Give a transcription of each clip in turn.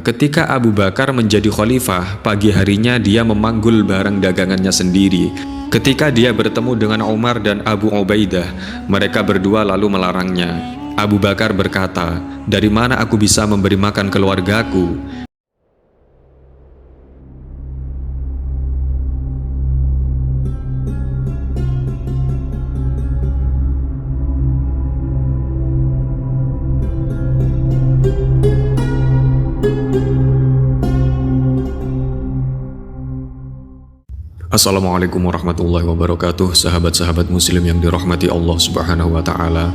Ketika Abu Bakar menjadi khalifah, pagi harinya dia memanggul barang dagangannya sendiri. Ketika dia bertemu dengan Umar dan Abu Ubaidah, mereka berdua lalu melarangnya. Abu Bakar berkata, "Dari mana aku bisa memberi makan keluargaku?" Assalamualaikum warahmatullahi wabarakatuh, sahabat-sahabat muslim yang dirahmati Allah Subhanahu wa Ta'ala.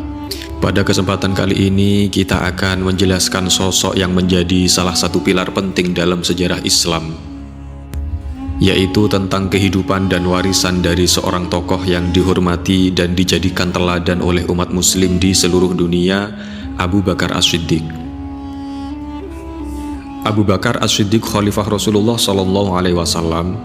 Pada kesempatan kali ini, kita akan menjelaskan sosok yang menjadi salah satu pilar penting dalam sejarah Islam, yaitu tentang kehidupan dan warisan dari seorang tokoh yang dihormati dan dijadikan teladan oleh umat muslim di seluruh dunia, Abu Bakar As-Siddiq. Abu Bakar As-Siddiq Khalifah Rasulullah SAW.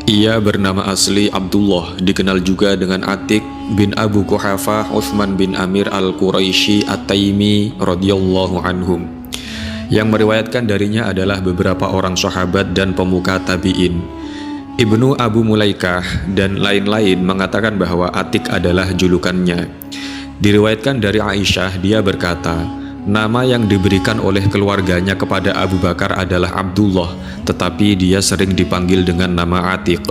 Ia bernama asli Abdullah, dikenal juga dengan Atik bin Abu Quhafah Uthman bin Amir al-Quraisy at-Taimi radhiyallahu anhum. Yang meriwayatkan darinya adalah beberapa orang sahabat dan pemuka tabi'in. Ibnu Abu Mulaikah dan lain-lain mengatakan bahwa Atik adalah julukannya. Diriwayatkan dari Aisyah, dia berkata, nama yang diberikan oleh keluarganya kepada Abu Bakar adalah Abdullah, tetapi dia sering dipanggil dengan nama Atik.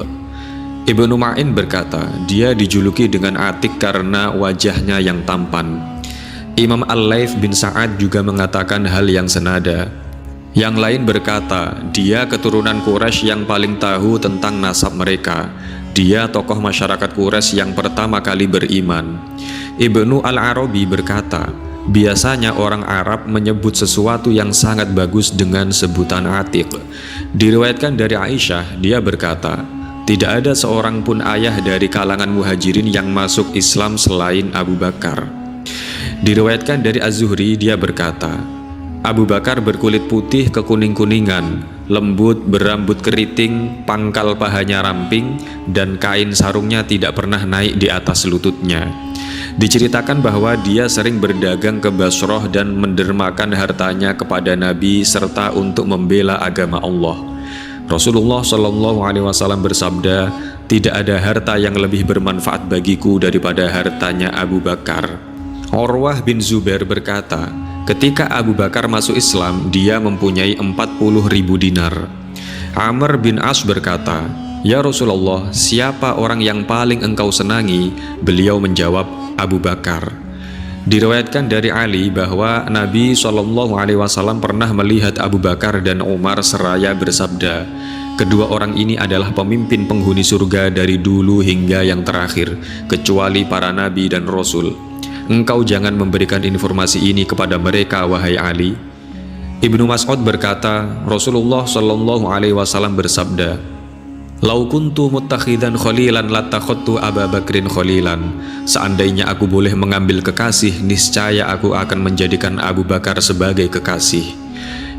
Ibnu Ma'in berkata, dia dijuluki dengan Atik karena wajahnya yang tampan. Imam Al-Laits bin Sa'ad juga mengatakan hal yang senada. Yang lain berkata, dia keturunan Quraisy yang paling tahu tentang nasab mereka. Dia tokoh masyarakat Quraisy yang pertama kali beriman. Ibnu Al-Arabi berkata, biasanya orang Arab menyebut sesuatu yang sangat bagus dengan sebutan Atik. Diriwayatkan dari Aisyah, dia berkata, tidak ada seorang pun ayah dari kalangan muhajirin yang masuk Islam selain Abu Bakar. Diriwayatkan dari Az-Zuhri, dia berkata, Abu Bakar berkulit putih kekuning-kuningan, lembut, berambut keriting, pangkal pahanya ramping, dan kain sarungnya tidak pernah naik di atas lututnya. Diceritakan bahwa dia sering berdagang ke Basrah dan mendermakan hartanya kepada Nabi serta untuk membela agama Allah. Rasulullah Shallallahu Alaihi Wasallam bersabda, tidak ada harta yang lebih bermanfaat bagiku daripada hartanya Abu Bakar. Urwah bin Zubair berkata, ketika Abu Bakar masuk Islam, dia mempunyai 40.000 dinar. Amr bin As berkata, ya Rasulullah, siapa orang yang paling engkau senangi? Beliau menjawab, Abu Bakar. Diriwayatkan dari Ali bahwa Nabi SAW pernah melihat Abu Bakar dan Umar seraya bersabda, kedua orang ini adalah pemimpin penghuni surga dari dulu hingga yang terakhir, kecuali para Nabi dan Rasul. Engkau jangan memberikan informasi ini kepada mereka, wahai Ali. Ibnu Mas'ud berkata, Rasulullah SAW bersabda, lau kuntu muttakhidan khalilan latakhadtu Aba Bakrin khalilan. Seandainya aku boleh mengambil kekasih, niscaya aku akan menjadikan Abu Bakar sebagai kekasih.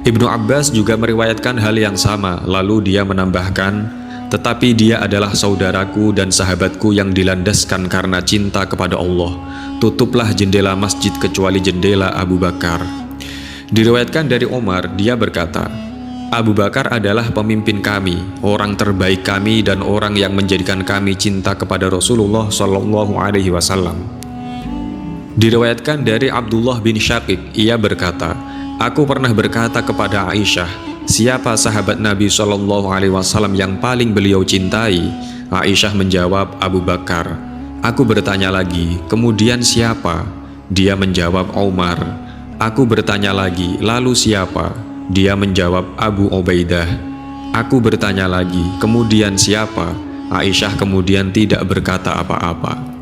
Ibnu Abbas juga meriwayatkan hal yang sama, lalu dia menambahkan, tetapi dia adalah saudaraku dan sahabatku yang dilandaskan karena cinta kepada Allah. Tutuplah jendela masjid kecuali jendela Abu Bakar. Diriwayatkan dari Umar, dia berkata, Abu Bakar adalah pemimpin kami, orang terbaik kami dan orang yang menjadikan kami cinta kepada Rasulullah Shallallahu Alaihi Wasallam. Diriwayatkan dari Abdullah bin Syaqiq, ia berkata, aku pernah berkata kepada Aisyah, siapa sahabat Nabi Shallallahu Alaihi Wasallam yang paling beliau cintai? Aisyah menjawab, Abu Bakar. Aku bertanya lagi, kemudian siapa? Dia menjawab, Umar. Aku bertanya lagi, lalu siapa? Dia menjawab, Abu Ubaidah. Aku bertanya lagi, kemudian siapa? Aisyah kemudian tidak berkata apa-apa.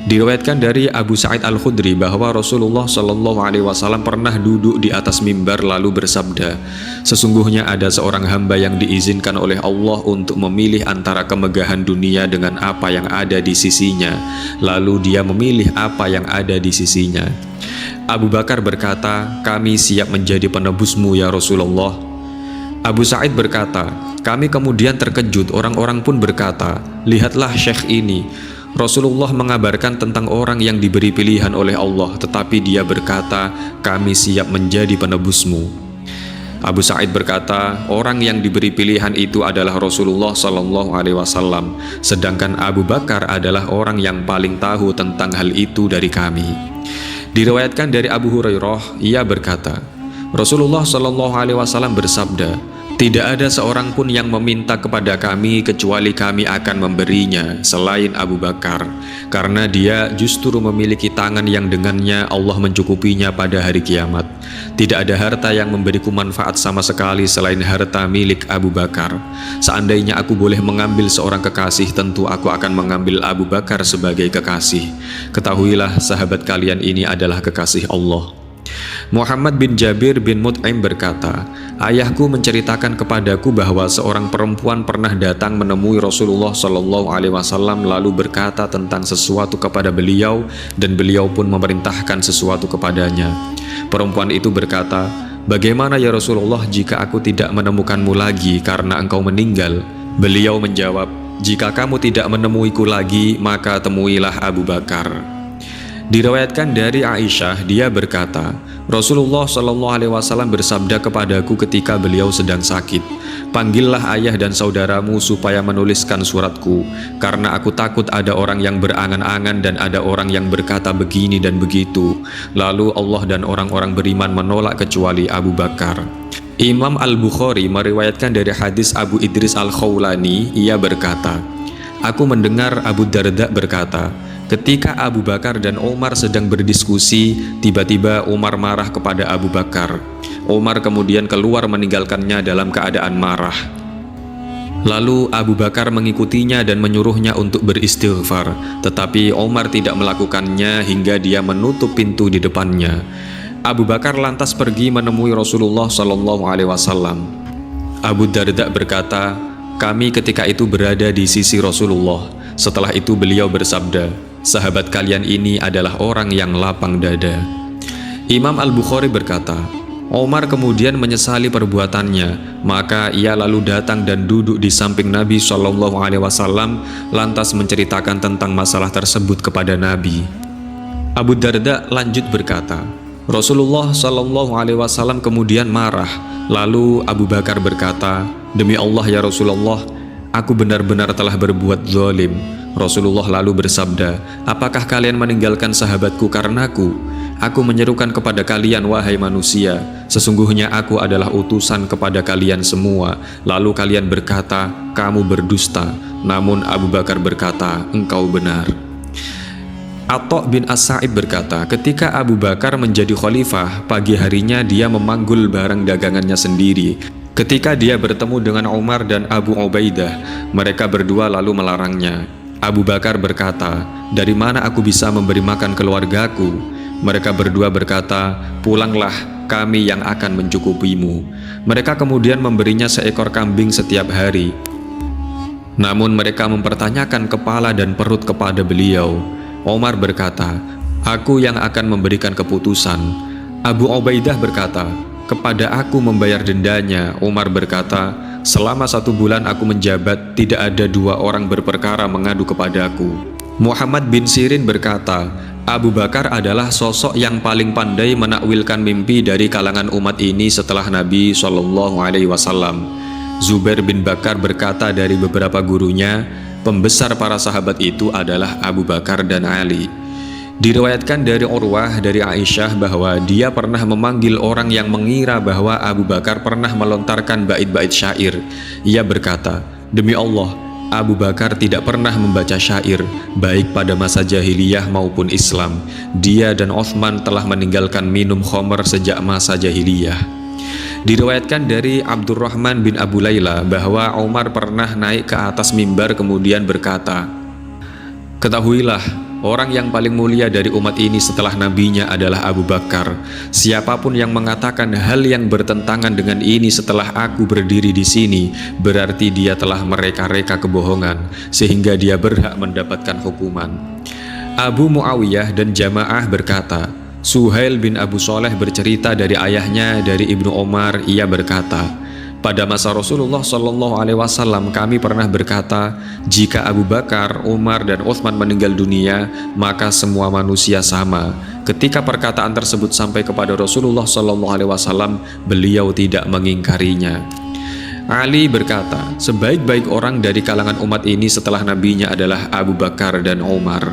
Diriwayatkan dari Abu Sa'id Al-Khudri bahwa Rasulullah SAW pernah duduk di atas mimbar lalu bersabda, sesungguhnya ada seorang hamba yang diizinkan oleh Allah untuk memilih antara kemegahan dunia dengan apa yang ada di sisinya. Lalu dia memilih apa yang ada di sisinya. Abu Bakar berkata, kami siap menjadi penebusmu ya Rasulullah. Abu Sa'id berkata, kami kemudian terkejut, orang-orang pun berkata, lihatlah syekh ini. Rasulullah mengabarkan tentang orang yang diberi pilihan oleh Allah, tetapi dia berkata, kami siap menjadi penebusmu. Abu Sa'id berkata, orang yang diberi pilihan itu adalah Rasulullah Shallallahu Alaihi Wasallam, sedangkan Abu Bakar adalah orang yang paling tahu tentang hal itu dari kami. Diriwayatkan dari Abu Hurairah, ia berkata, Rasulullah Shallallahu Alaihi Wasallam bersabda, tidak ada seorang pun yang meminta kepada kami kecuali kami akan memberinya selain Abu Bakar, karena dia justru memiliki tangan yang dengannya Allah mencukupinya pada hari kiamat. Tidak ada harta yang memberiku manfaat sama sekali selain harta milik Abu Bakar. Seandainya aku boleh mengambil seorang kekasih, tentu aku akan mengambil Abu Bakar sebagai kekasih. Ketahuilah sahabat kalian ini adalah kekasih Allah. Muhammad bin Jabir bin Mut'im berkata, ayahku menceritakan kepadaku bahwa seorang perempuan pernah datang menemui Rasulullah Shallallahu Alaihi Wasallam lalu berkata tentang sesuatu kepada beliau, dan beliau pun memerintahkan sesuatu kepadanya. Perempuan itu berkata, bagaimana ya Rasulullah jika aku tidak menemukanmu lagi karena engkau meninggal? Beliau menjawab, jika kamu tidak menemuiku lagi, maka temuilah Abu Bakar. Diriwayatkan dari Aisyah, dia berkata, Rasulullah Shallallahu Alaihi Wasallam bersabda kepadaku ketika beliau sedang sakit, panggillah ayah dan saudaramu supaya menuliskan suratku, karena aku takut ada orang yang berangan-angan dan ada orang yang berkata begini dan begitu. Lalu Allah dan orang-orang beriman menolak kecuali Abu Bakar. Imam Al-Bukhari meriwayatkan dari hadis Abu Idris Al-Khawlani, ia berkata, aku mendengar Abu Darda berkata, ketika Abu Bakar dan Umar sedang berdiskusi, tiba-tiba Umar marah kepada Abu Bakar. Umar kemudian keluar meninggalkannya dalam keadaan marah. Lalu Abu Bakar mengikutinya dan menyuruhnya untuk beristighfar, tetapi Umar tidak melakukannya hingga dia menutup pintu di depannya. Abu Bakar lantas pergi menemui Rasulullah Shallallahu Alaihi Wasallam. Abu Darda berkata, kami ketika itu berada di sisi Rasulullah. Setelah itu beliau bersabda, sahabat kalian ini adalah orang yang lapang dada. Imam Al-Bukhari berkata, Umar kemudian menyesali perbuatannya, maka ia lalu datang dan duduk di samping Nabi Shallallahu Alaihi Wasallam, lantas menceritakan tentang masalah tersebut kepada Nabi. Abu Darda lanjut berkata, Rasulullah Shallallahu Alaihi Wasallam kemudian marah. Lalu Abu Bakar berkata, demi Allah ya Rasulullah, aku benar-benar telah berbuat zalim. Rasulullah lalu bersabda, apakah kalian meninggalkan sahabatku karenaku? Aku menyerukan kepada kalian, wahai manusia, sesungguhnya aku adalah utusan kepada kalian semua. Lalu kalian berkata, kamu berdusta. Namun Abu Bakar berkata, engkau benar. Atha bin As-Sa'ib berkata, ketika Abu Bakar menjadi khalifah, pagi harinya dia memanggul barang dagangannya sendiri. Ketika dia bertemu dengan Umar dan Abu Ubaidah, mereka berdua lalu melarangnya. Abu Bakar berkata, dari mana aku bisa memberi makan keluargaku? Mereka berdua berkata, pulanglah, kami yang akan mencukupimu. Mereka kemudian memberinya seekor kambing setiap hari. Namun mereka mempertanyakan kepala dan perut kepada beliau. Umar berkata, aku yang akan memberikan keputusan. Abu Ubaidah berkata, kepada aku membayar dendanya. Umar berkata, selama 1 bulan aku menjabat, tidak ada 2 orang berperkara mengadu kepadaku. Muhammad bin Sirin berkata, Abu Bakar adalah sosok yang paling pandai menakwilkan mimpi dari kalangan umat ini setelah Nabi Shallallahu Alaihi Wasallam. Zubair bin Bakar berkata dari beberapa gurunya, pembesar para sahabat itu adalah Abu Bakar dan Ali. Diriwayatkan dari Urwah dari Aisyah bahwa dia pernah memanggil orang yang mengira bahwa Abu Bakar pernah melontarkan bait-bait syair. Ia berkata, demi Allah, Abu Bakar tidak pernah membaca syair, baik pada masa jahiliyah maupun Islam. Dia dan Utsman telah meninggalkan minum khamr sejak masa jahiliyah. Diriwayatkan dari Abdurrahman bin Abu Layla bahwa Umar pernah naik ke atas mimbar kemudian berkata, ketahuilah, orang yang paling mulia dari umat ini setelah nabinya adalah Abu Bakar. Siapapun yang mengatakan hal yang bertentangan dengan ini setelah aku berdiri di sini, berarti dia telah mereka-reka kebohongan, sehingga dia berhak mendapatkan hukuman. Abu Muawiyah dan jamaah berkata, Suhail bin Abu Soleh bercerita dari ayahnya dari Ibnu Umar, ia berkata, pada masa Rasulullah Shallallahu Alaihi Wasallam kami pernah berkata, jika Abu Bakar, Umar dan Utsman meninggal dunia, maka semua manusia sama, Ketika perkataan tersebut sampai kepada Rasulullah SAW, beliau tidak mengingkarinya. Ali berkata, sebaik-baik orang dari kalangan umat ini setelah nabinya adalah Abu Bakar dan Umar.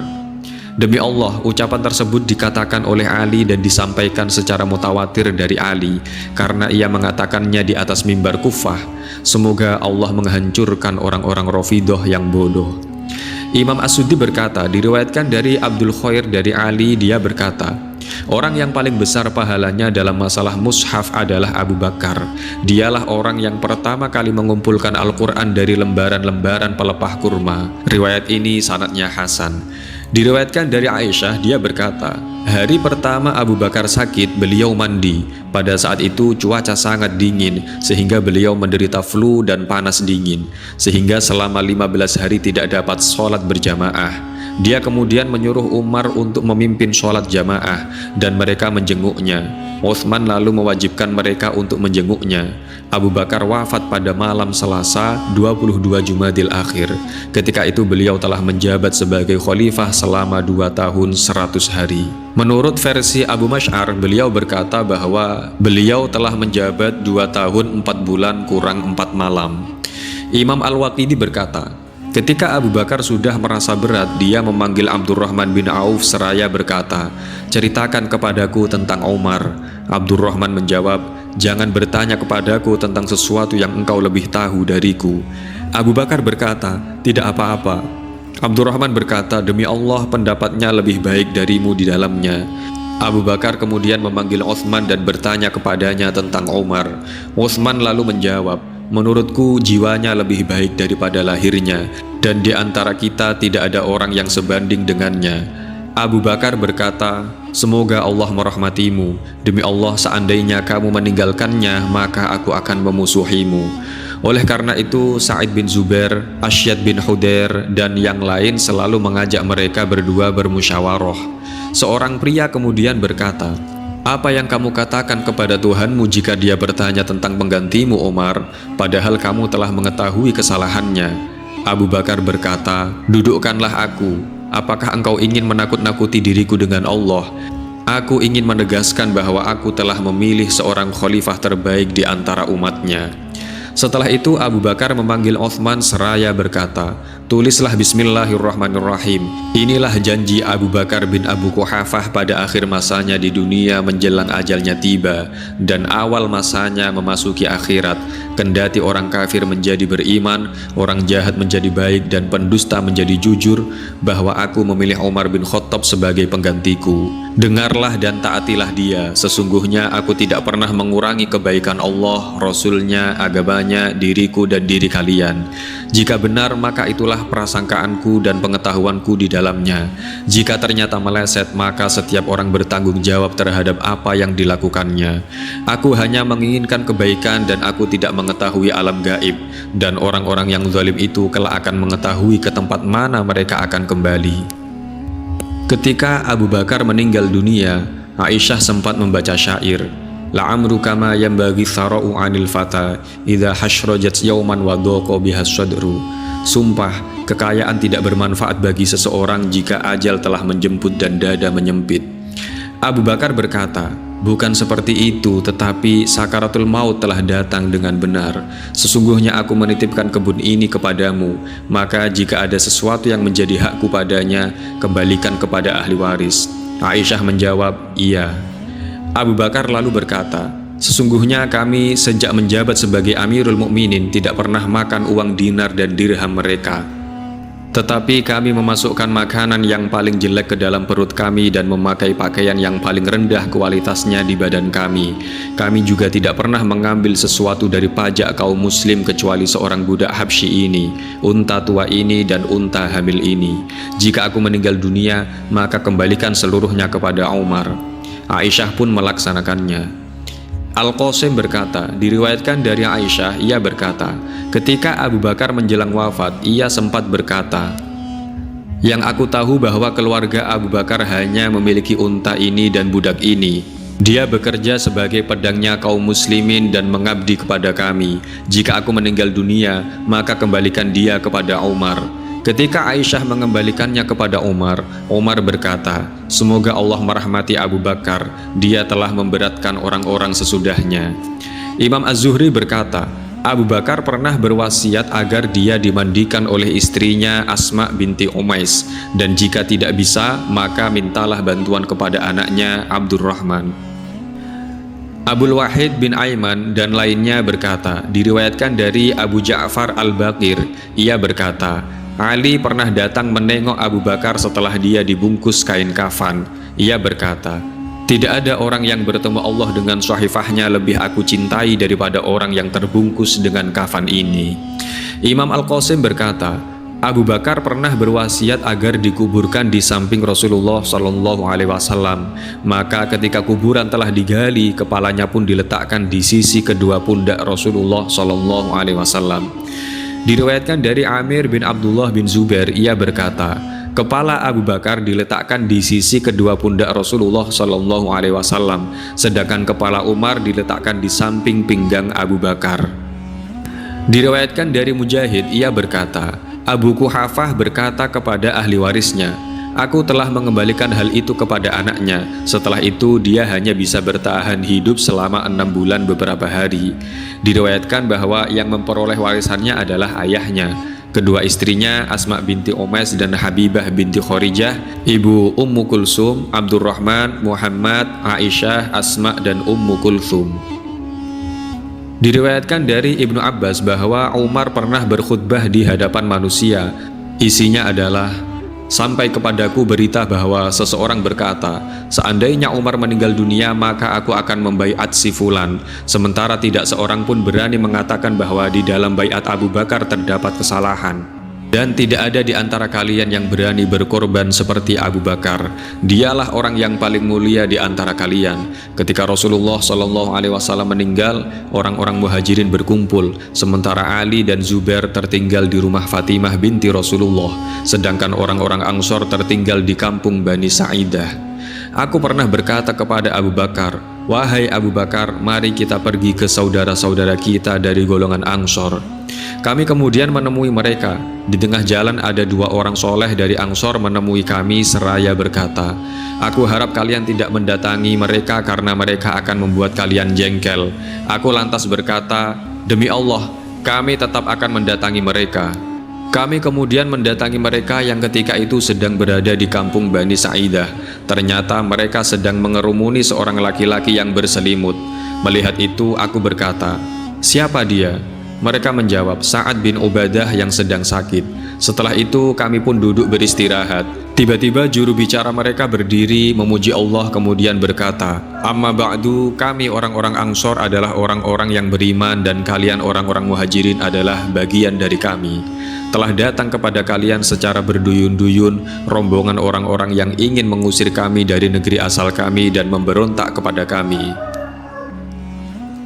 Demi Allah, ucapan tersebut dikatakan oleh Ali dan disampaikan secara mutawatir dari Ali, karena ia mengatakannya di atas mimbar Kufah. Semoga Allah menghancurkan orang-orang Rafidah yang bodoh. Imam As-Suddi berkata, diriwayatkan dari Abdul Khair dari Ali, dia berkata, orang yang paling besar pahalanya dalam masalah mushaf adalah Abu Bakar. Dialah orang yang pertama kali mengumpulkan Al-Quran dari lembaran-lembaran pelepah kurma. Riwayat ini sanadnya hasan. Diriwayatkan dari Aisyah, dia berkata, hari pertama Abu Bakar sakit, beliau mandi. Pada saat itu cuaca sangat dingin, sehingga beliau menderita flu dan panas dingin, sehingga selama 15 hari tidak dapat sholat berjamaah. Dia kemudian menyuruh Umar untuk memimpin sholat jamaah, dan mereka menjenguknya. Utsman lalu mewajibkan mereka untuk menjenguknya. Abu Bakar wafat pada malam Selasa 22 Jumadil Akhir. Ketika itu beliau telah menjabat sebagai khalifah selama 2 tahun 100 hari. Menurut versi Abu Masy'ar, beliau berkata bahwa beliau telah menjabat 2 tahun 4 bulan kurang 4 malam. Imam Al-Waqidi berkata, ketika Abu Bakar sudah merasa berat, dia memanggil Abdurrahman bin Auf seraya berkata, ceritakan kepadaku tentang Umar. Abdurrahman menjawab, jangan bertanya kepadaku tentang sesuatu yang engkau lebih tahu dariku. Abu Bakar berkata, tidak apa-apa. Abdurrahman berkata, demi Allah pendapatnya lebih baik darimu di dalamnya. Abu Bakar kemudian memanggil Utsman dan bertanya kepadanya tentang Umar. Utsman lalu menjawab, menurutku jiwanya lebih baik daripada lahirnya, dan di antara kita tidak ada orang yang sebanding dengannya. Abu Bakar berkata, semoga Allah merahmatimu. Demi Allah, seandainya kamu meninggalkannya, maka aku akan memusuhimu. Oleh karena itu, Sa'id bin Zubair, Asyad bin Hudair, dan yang lain selalu mengajak mereka berdua bermusyawarah. Seorang pria kemudian berkata, apa yang kamu katakan kepada Tuhanmu jika dia bertanya tentang penggantimu Umar, padahal kamu telah mengetahui kesalahannya? Abu Bakar berkata, dudukkanlah aku. Apakah engkau ingin menakut-nakuti diriku dengan Allah? Aku ingin menegaskan bahwa aku telah memilih seorang khalifah terbaik di antara umatnya. Setelah itu Abu Bakar memanggil Utsman seraya berkata, tulislah Bismillahirrahmanirrahim. Inilah janji Abu Bakar bin Abu Quhafah pada akhir masanya di dunia menjelang ajalnya tiba dan awal masanya memasuki akhirat. Kendati orang kafir menjadi beriman, orang jahat menjadi baik, dan pendusta menjadi jujur, bahwa aku memilih Umar bin Khattab sebagai penggantiku. Dengarlah dan taatilah dia. Sesungguhnya aku tidak pernah mengurangi kebaikan Allah, Rasulnya, agamanya, diriku dan diri kalian. Jika benar, maka itulah prasangkaanku dan pengetahuanku di dalamnya. Jika ternyata meleset, maka setiap orang bertanggung jawab terhadap apa yang dilakukannya. Aku hanya menginginkan kebaikan dan aku tidak mengetahui alam gaib, dan orang-orang yang zalim itu kelak akan mengetahui ke tempat mana mereka akan kembali. Ketika Abu Bakar meninggal dunia, Aisyah sempat membaca syair, la'amruka ma yanbaghi thara'u 'anil fata idza hashrajat yawman wa dhaqa bihas sadru. Sumpah, kekayaan tidak bermanfaat bagi seseorang jika ajal telah menjemput dan dada menyempit. Abu Bakar berkata, bukan seperti itu, tetapi sakaratul maut telah datang dengan benar. Sesungguhnya aku menitipkan kebun ini kepadamu, maka jika ada sesuatu yang menjadi hakku padanya, kembalikan kepada ahli waris. Aisyah menjawab, iya. Abu Bakar lalu berkata, sesungguhnya kami sejak menjabat sebagai Amirul Mukminin tidak pernah makan uang dinar dan dirham mereka. Tetapi kami memasukkan makanan yang paling jelek ke dalam perut kami dan memakai pakaian yang paling rendah kualitasnya di badan kami. Kami juga tidak pernah mengambil sesuatu dari pajak kaum muslim kecuali seorang budak Habsyi ini, unta tua ini, dan unta hamil ini. Jika aku meninggal dunia, maka kembalikan seluruhnya kepada Umar. Aisyah pun melaksanakannya. Al-Qasim berkata, diriwayatkan dari Aisyah, ia berkata, ketika Abu Bakar menjelang wafat, ia sempat berkata, yang aku tahu bahwa keluarga Abu Bakar hanya memiliki unta ini dan budak ini. Dia bekerja sebagai pedangnya kaum muslimin dan mengabdi kepada kami. Jika aku meninggal dunia, maka kembalikan dia kepada Umar. Ketika Aisyah mengembalikannya kepada Umar, Umar berkata, "Semoga Allah merahmati Abu Bakar, dia telah memberatkan orang-orang sesudahnya." Imam Az-Zuhri berkata, Abu Bakar pernah berwasiat agar dia dimandikan oleh istrinya Asma binti Umais, dan jika tidak bisa, maka mintalah bantuan kepada anaknya Abdurrahman. Abul Wahid bin Aiman dan lainnya berkata, diriwayatkan dari Abu Ja'far Al-Baqir, ia berkata, Ali pernah datang menengok Abu Bakar setelah dia dibungkus kain kafan. Ia berkata, tidak ada orang yang bertemu Allah dengan sahifahnya lebih aku cintai daripada orang yang terbungkus dengan kafan ini. Imam Al-Qasim berkata, Abu Bakar pernah berwasiat agar dikuburkan di samping Rasulullah SAW. Maka ketika kuburan telah digali, kepalanya pun diletakkan di sisi kedua pundak Rasulullah SAW. Diriwayatkan dari Amir bin Abdullah bin Zubair, ia berkata, kepala Abu Bakar diletakkan di sisi kedua pundak Rasulullah SAW, sedangkan kepala Umar diletakkan di samping pinggang Abu Bakar. Diriwayatkan dari Mujahid, ia berkata, Abu Quhafah berkata kepada ahli warisnya, aku telah mengembalikan hal itu kepada anaknya. Setelah itu dia hanya bisa bertahan hidup selama 6 bulan beberapa hari. Diriwayatkan bahwa yang memperoleh warisannya adalah ayahnya, kedua istrinya Asma binti Umais dan Habibah binti Khorijah, ibu Ummu Kulsum, Abdurrahman, Muhammad, Aisyah, Asma dan Ummu Kulsum. Diriwayatkan dari Ibnu Abbas bahwa Umar pernah berkhutbah di hadapan manusia. Isinya adalah, sampai kepadaku berita bahwa seseorang berkata, seandainya Umar meninggal dunia maka aku akan membaiat si fulan, sementara tidak seorang pun berani mengatakan bahwa di dalam baiat Abu Bakar terdapat kesalahan. Dan tidak ada di antara kalian yang berani berkorban seperti Abu Bakar. Dialah orang yang paling mulia di antara kalian. Ketika Rasulullah SAW meninggal, orang-orang Muhajirin berkumpul, sementara Ali dan Zubair tertinggal di rumah Fatimah binti Rasulullah, sedangkan orang-orang Ansor tertinggal di kampung Bani Sa'idah. Aku pernah berkata kepada Abu Bakar, wahai Abu Bakar, mari kita pergi ke saudara-saudara kita dari golongan Ansor. Kami kemudian menemui mereka. Di tengah jalan ada 2 orang soleh dari Ansor menemui kami seraya berkata, aku harap kalian tidak mendatangi mereka karena mereka akan membuat kalian jengkel. Aku lantas berkata, demi Allah, kami tetap akan mendatangi mereka. Kami kemudian mendatangi mereka yang ketika itu sedang berada di kampung Bani Sa'idah. Ternyata mereka sedang mengerumuni seorang laki-laki yang berselimut. Melihat itu aku berkata, siapa dia? Mereka menjawab, Sa'ad bin Ubadah yang sedang sakit. Setelah itu kami pun duduk beristirahat. Tiba-tiba juru bicara mereka berdiri memuji Allah kemudian berkata, amma ba'du, kami orang-orang Ansor adalah orang-orang yang beriman dan kalian orang-orang Muhajirin adalah bagian dari kami. Telah datang kepada kalian secara berduyun-duyun rombongan orang-orang yang ingin mengusir kami dari negeri asal kami dan memberontak kepada kami.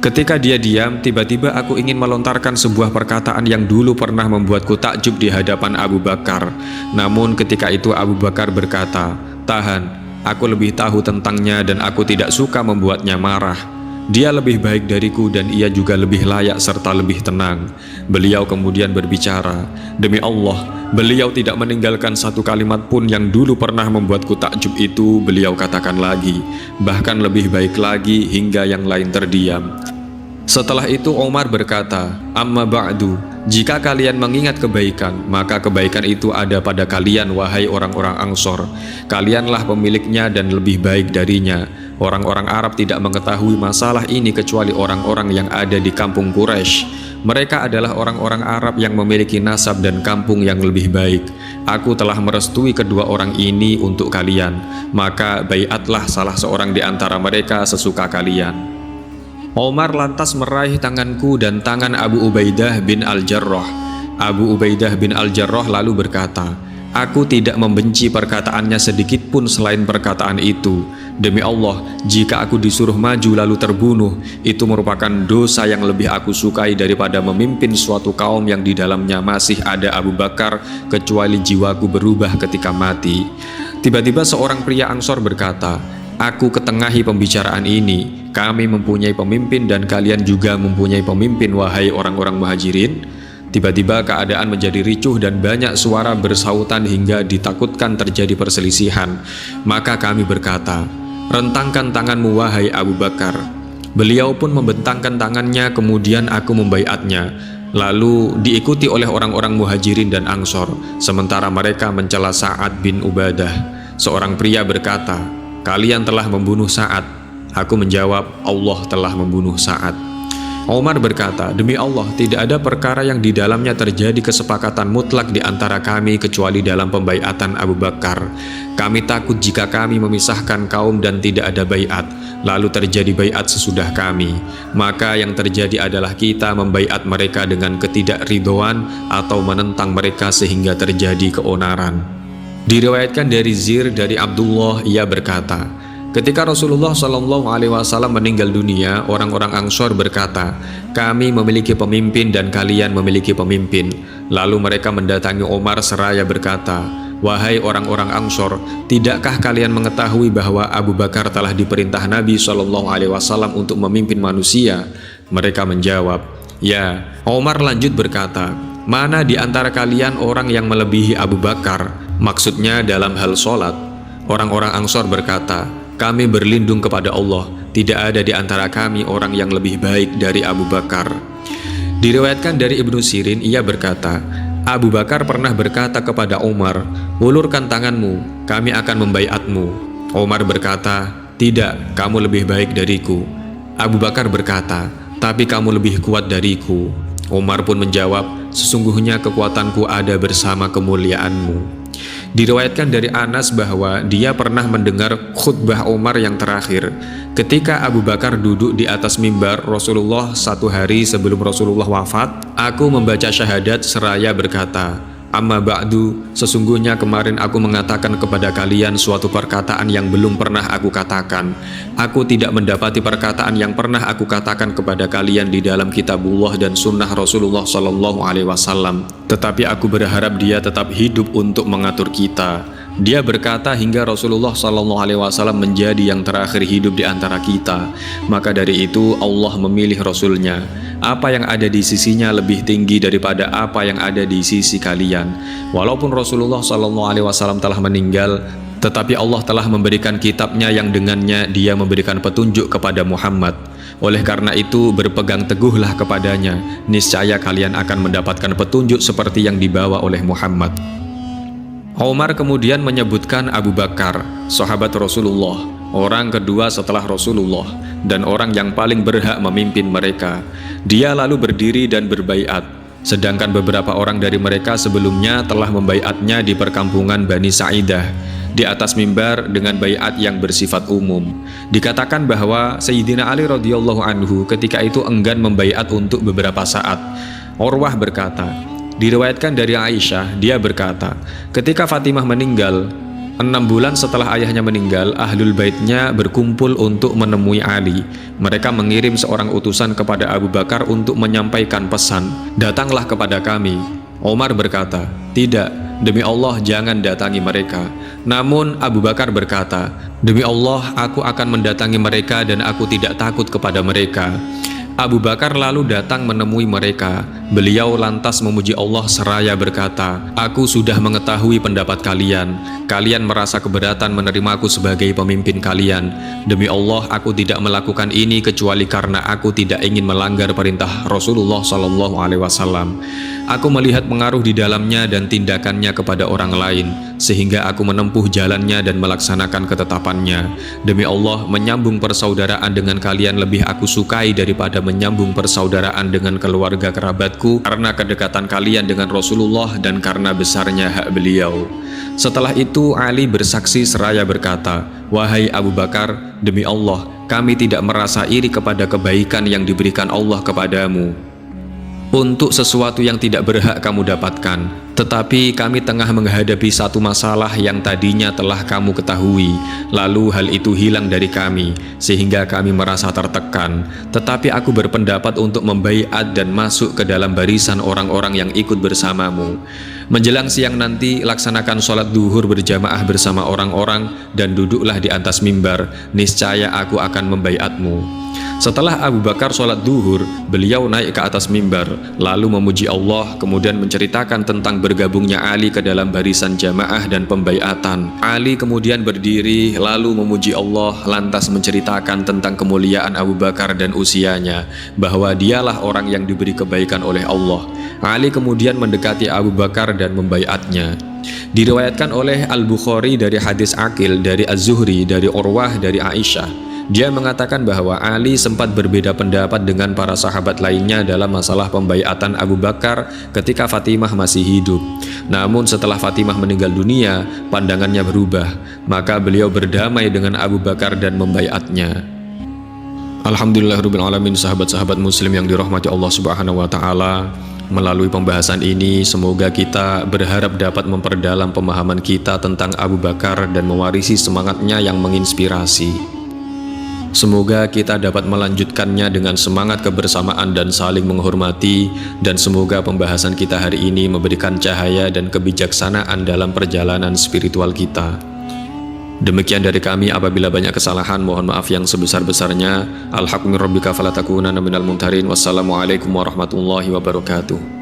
Ketika dia diam, tiba-tiba aku ingin melontarkan sebuah perkataan yang dulu pernah membuatku takjub di hadapan Abu Bakar. Namun ketika itu Abu Bakar berkata, tahan, aku lebih tahu tentangnya dan aku tidak suka membuatnya marah. Dia lebih baik dariku dan ia juga lebih layak serta lebih tenang. Beliau kemudian berbicara, demi Allah, beliau tidak meninggalkan satu kalimat pun yang dulu pernah membuatku takjub itu. Beliau katakan lagi, bahkan lebih baik lagi hingga yang lain terdiam. Setelah itu Umar berkata, amma ba'du, jika kalian mengingat kebaikan, maka kebaikan itu ada pada kalian wahai orang-orang Ansor. Kalianlah pemiliknya dan lebih baik darinya. Orang-orang Arab tidak mengetahui masalah ini kecuali orang-orang yang ada di kampung Quraisy. Mereka adalah orang-orang Arab yang memiliki nasab dan kampung yang lebih baik. Aku telah merestui kedua orang ini untuk kalian, maka baiatlah salah seorang di antara mereka sesuka kalian. Omar lantas meraih tanganku dan tangan Abu Ubaidah bin Al-Jarrah. Abu Ubaidah bin Al-Jarrah lalu berkata, aku tidak membenci perkataannya sedikit pun selain perkataan itu. Demi Allah, jika aku disuruh maju lalu terbunuh, itu merupakan dosa yang lebih aku sukai daripada memimpin suatu kaum yang di dalamnya masih ada Abu Bakar, kecuali jiwaku berubah ketika mati. Tiba-tiba seorang pria Ansor berkata, aku ketengahi pembicaraan ini. Kami mempunyai pemimpin dan kalian juga mempunyai pemimpin, wahai orang-orang Muhajirin. Tiba-tiba keadaan menjadi ricuh dan banyak suara bersautan hingga ditakutkan terjadi perselisihan. Maka kami berkata, "Rentangkan tanganmu wahai Abu Bakar." Beliau pun membentangkan tangannya, kemudian aku membaiatnya. Lalu diikuti oleh orang-orang Muhajirin dan Ansor, sementara mereka mencela Sa'ad bin Ubadah. Seorang pria berkata, "Kalian telah membunuh Sa'ad." Aku menjawab, "Allah telah membunuh Sa'ad." Umar berkata, "Demi Allah, tidak ada perkara yang di dalamnya terjadi kesepakatan mutlak di antara kami kecuali dalam pembaiatan Abu Bakar. Kami takut jika kami memisahkan kaum dan tidak ada baiat, lalu terjadi baiat sesudah kami. Maka yang terjadi adalah kita membaiat mereka dengan ketidakridhoan atau menentang mereka sehingga terjadi keonaran." Diriwayatkan dari Zir dari Abdullah, ia berkata, ketika Rasulullah SAW meninggal dunia, orang-orang Ansor berkata, "Kami memiliki pemimpin dan kalian memiliki pemimpin." Lalu mereka mendatangi Umar seraya berkata, "Wahai orang-orang Ansor, tidakkah kalian mengetahui bahwa Abu Bakar telah diperintah Nabi SAW untuk memimpin manusia?" Mereka menjawab, "Ya." Umar lanjut berkata, "Mana di antara kalian orang yang melebihi Abu Bakar?" Maksudnya dalam hal sholat. Orang-orang Ansor berkata, "Kami berlindung kepada Allah, tidak ada di antara kami orang yang lebih baik dari Abu Bakar." Diriwayatkan dari Ibnu Sirin, ia berkata, Abu Bakar pernah berkata kepada Umar, "Ulurkan tanganmu, kami akan membaiatmu." Umar berkata, "Tidak, kamu lebih baik dariku." Abu Bakar berkata, "Tapi kamu lebih kuat dariku." Umar pun menjawab, "Sesungguhnya kekuatanku ada bersama kemuliaanmu." Diriwayatkan dari Anas bahwa dia pernah mendengar khutbah Umar yang terakhir ketika Abu Bakar duduk di atas mimbar Rasulullah satu hari sebelum Rasulullah wafat. Aku membaca syahadat seraya berkata, "Amma ba'du, sesungguhnya kemarin aku mengatakan kepada kalian suatu perkataan yang belum pernah aku katakan. Aku tidak mendapati perkataan yang pernah aku katakan kepada kalian di dalam kitabullah dan sunnah Rasulullah SAW. Tetapi aku berharap dia tetap hidup untuk mengatur kita." Dia berkata hingga Rasulullah SAW menjadi yang terakhir hidup di antara kita. Maka dari itu Allah memilih Rasulnya. Apa yang ada di sisinya lebih tinggi daripada apa yang ada di sisi kalian. Walaupun Rasulullah SAW telah meninggal, tetapi Allah telah memberikan kitabnya yang dengannya dia memberikan petunjuk kepada Muhammad. Oleh karena itu berpegang teguhlah kepadanya, niscaya kalian akan mendapatkan petunjuk seperti yang dibawa oleh Muhammad. Umar kemudian menyebutkan Abu Bakar, sahabat Rasulullah, orang kedua setelah Rasulullah, dan orang yang paling berhak memimpin mereka. Dia lalu berdiri dan berbaiat, sedangkan beberapa orang dari mereka sebelumnya telah membaiatnya di perkampungan Bani Sa'idah, di atas mimbar dengan baiat yang bersifat umum. Dikatakan bahwa Sayyidina Ali radhiyallahu anhu ketika itu enggan membaiat untuk beberapa saat. Urwah berkata, diriwayatkan dari Aisyah, dia berkata, ketika Fatimah meninggal, 6 bulan setelah ayahnya meninggal, ahlul baitnya berkumpul untuk menemui Ali. Mereka mengirim seorang utusan kepada Abu Bakar untuk menyampaikan pesan, "Datanglah kepada kami." Umar berkata, "Tidak, demi Allah jangan datangi mereka." Namun Abu Bakar berkata, "Demi Allah aku akan mendatangi mereka dan aku tidak takut kepada mereka." Abu Bakar lalu datang menemui mereka. Beliau lantas memuji Allah seraya berkata, "Aku sudah mengetahui pendapat kalian. Kalian merasa keberatan menerimaku sebagai pemimpin kalian. Demi Allah, aku tidak melakukan ini kecuali karena aku tidak ingin melanggar perintah Rasulullah SAW. Aku melihat pengaruh di dalamnya dan tindakannya kepada orang lain, sehingga aku menempuh jalannya dan melaksanakan ketetapannya. Demi Allah, menyambung persaudaraan dengan kalian lebih aku sukai daripada menyambung persaudaraan dengan keluarga kerabatku, karena kedekatan kalian dengan Rasulullah dan karena besarnya hak beliau." Setelah itu Ali bersaksi seraya berkata, "Wahai Abu Bakar, demi Allah, kami tidak merasa iri kepada kebaikan yang diberikan Allah kepadamu untuk sesuatu yang tidak berhak kamu dapatkan. Tetapi kami tengah menghadapi satu masalah yang tadinya telah kamu ketahui, lalu hal itu hilang dari kami, sehingga kami merasa tertekan. Tetapi aku berpendapat untuk membaiat dan masuk ke dalam barisan orang-orang yang ikut bersamamu. Menjelang siang nanti, laksanakan sholat duhur berjamaah bersama orang-orang dan duduklah di atas mimbar, niscaya aku akan membaiatmu." Setelah Abu Bakar sholat duhur, beliau naik ke atas mimbar, lalu memuji Allah, kemudian menceritakan tentang bergabungnya Ali ke dalam barisan jamaah dan pembaiatan. Ali kemudian berdiri, lalu memuji Allah, lantas menceritakan tentang kemuliaan Abu Bakar dan usianya, bahwa dialah orang yang diberi kebaikan oleh Allah. Ali kemudian mendekati Abu Bakar dan membaiatnya. Diriwayatkan oleh Al-Bukhari dari hadis Aqil, dari Az-Zuhri, dari Urwah, dari Aisyah. Dia mengatakan bahwa Ali sempat berbeda pendapat dengan para sahabat lainnya dalam masalah pembaiatan Abu Bakar ketika Fatimah masih hidup. Namun setelah Fatimah meninggal dunia, pandangannya berubah. Maka beliau berdamai dengan Abu Bakar dan membaiatnya. Alhamdulillahirabbil alamin, sahabat-sahabat muslim yang dirahmati Allah Subhanahu wa taala. Melalui pembahasan ini, semoga kita berharap dapat memperdalam pemahaman kita tentang Abu Bakar dan mewarisi semangatnya yang menginspirasi. Semoga kita dapat melanjutkannya dengan semangat kebersamaan dan saling menghormati, dan semoga pembahasan kita hari ini memberikan cahaya dan kebijaksanaan dalam perjalanan spiritual kita. Demikian dari kami, apabila banyak kesalahan mohon maaf yang sebesar-besarnya. Al-haqqu min rabbika fala takunanna minal mumtarin. Wassalamualaikum warahmatullahi wabarakatuh.